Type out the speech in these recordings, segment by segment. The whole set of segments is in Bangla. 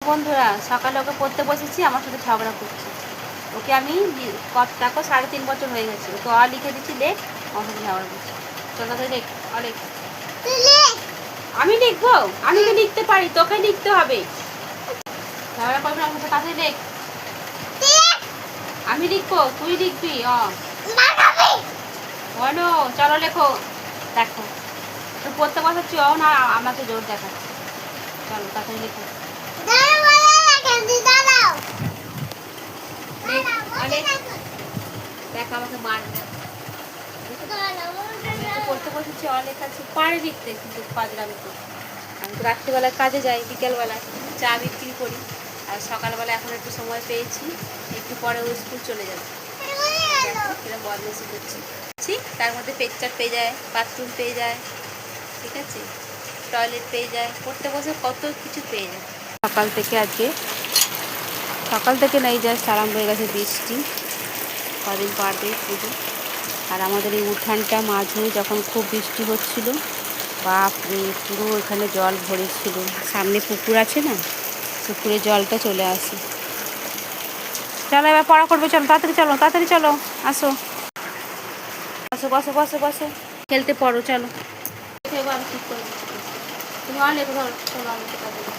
বন্ধুরা, সকালে ওকে পড়তে বসেছি, আমার সাথে ঝগড়া করছে। ওকে আমি দেখো 3.5 বছর হয়ে গেছে, ওকে লিখে দিচ্ছি, লেখ, আমার সাথে ঝগড়া করছে। চল তাদের লেখ, লেখ। আমি লিখবো? আমি তো লিখতে পারি, তোকে লিখতে হবে। ঝগড়া করবি আমার সাথে, তাদের লেখ। আমি লিখবো, তুই লিখবি। বলো, চলো লেখো। দেখো তো পড়তে বসাচ্ছি, না আমাকে জোর দেখাচ্ছে। চলো তাড়াতাড়ি লেখো। দেখ আমাকে মারবে। পড়তে বসেছি, লেখাচ্ছি, পারে লিখতে, কিন্তু পাজলামি তো। আমি তো রাত্রিবেলায় কাজে যাই, বিকেলবেলায় চা বিক্রি করি, আর সকালবেলা এখন একটু সময় পেয়েছি, একটু পরে ও স্কুল চলে যাবে। দেখো কিরকম বদমাইশি করছি। তার মধ্যে পেচ্ছাপ পেয়ে যায়, বাথরুম পেয়ে যায়, ঠিক আছে, টয়লেট পেয়ে যায়, পড়তে বসে কত কিছু পেয়ে যায়। সকাল থেকে নেই জাস্ট আরম্ভ হয়ে গেছে বৃষ্টি, কদিন পর দিয়ে পুজো। আর আমাদের এই উঠানটা মাঝে যখন খুব বৃষ্টি হচ্ছিল, বাপরে পুরো এখানে জল ভরেছিল। সামনে পুকুর আছে না, পুকুরে জলটা চলে আসে। চলো এবার পড়া করবে, চলো তাড়াতাড়ি, চলো তাড়াতাড়ি, চলো আসো আসো, বসো বসো বসো, খেলতে পড়ো, চলো। এবার ঠিক করে তুমি অনেক ধরো, চলো আমাকে তাড়াতাড়ি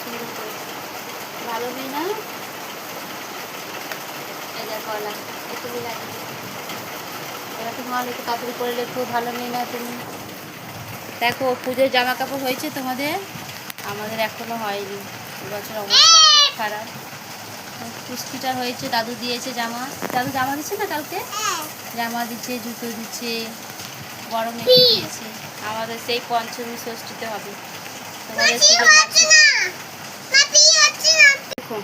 সুন্দর করে। ভালো মেয়ে না? এই দেখো তুমি লাগে, এবার তুমি অনেক তাড়াতাড়ি করে লেখো। ভালো মেয়ে না তুমি? দেখো পুজোর জামা কাপড় হয়েছে তোমাদের? আমাদের এখনো হয়নি, এবছর অবস্থা খুব খারাপ। পুষ্টিটা হয়েছে, দাদু দিয়েছে জামা, দাদু জামা দিচ্ছে না কালকে, জামা দিচ্ছে, জুতো দিচ্ছে, বড় মেয়ে দিয়েছে। আমাদের সেই পঞ্চমী ষষ্ঠীতে হবে। তোমাদের দেখো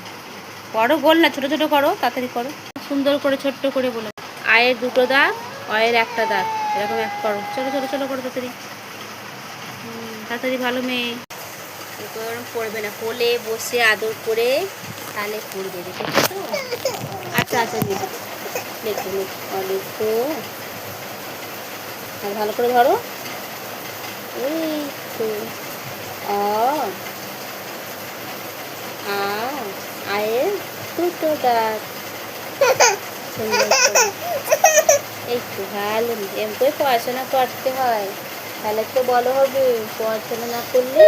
বড় গোল না, ছোট ছোট করো, তাড়াতাড়ি করো, সুন্দর করে ছোট্ট করে বলো। আয়ের 2টো দাগ, অয়ের 1টা দাগ, এরকম এক করো। চলো চলো চলো করো তাড়াতাড়ি, তাড়াতাড়ি। ভালো মেয়ে, পড়বে না, কোলে বসে আদর করে তাহলে পড়বে, দেখেছো তো? আচ্ছা আচ্ছা, লেখো লেখো লেখো, আর ভালো করে ধরো। এই তো আয়ের 2টো দাগ, এই তো ভালো। এম করে পড়াশোনা করতে হয়, তাহলে তো বলো হবে। পড়াশোনা না করলে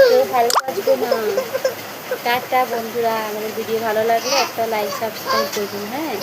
কেউ ভালো বাসবে না। টাটা বন্ধুরা, আমাদের ভিডিও ভালো লাগলে একটা লাইক সাবস্ক্রাইব করবেন, হ্যাঁ।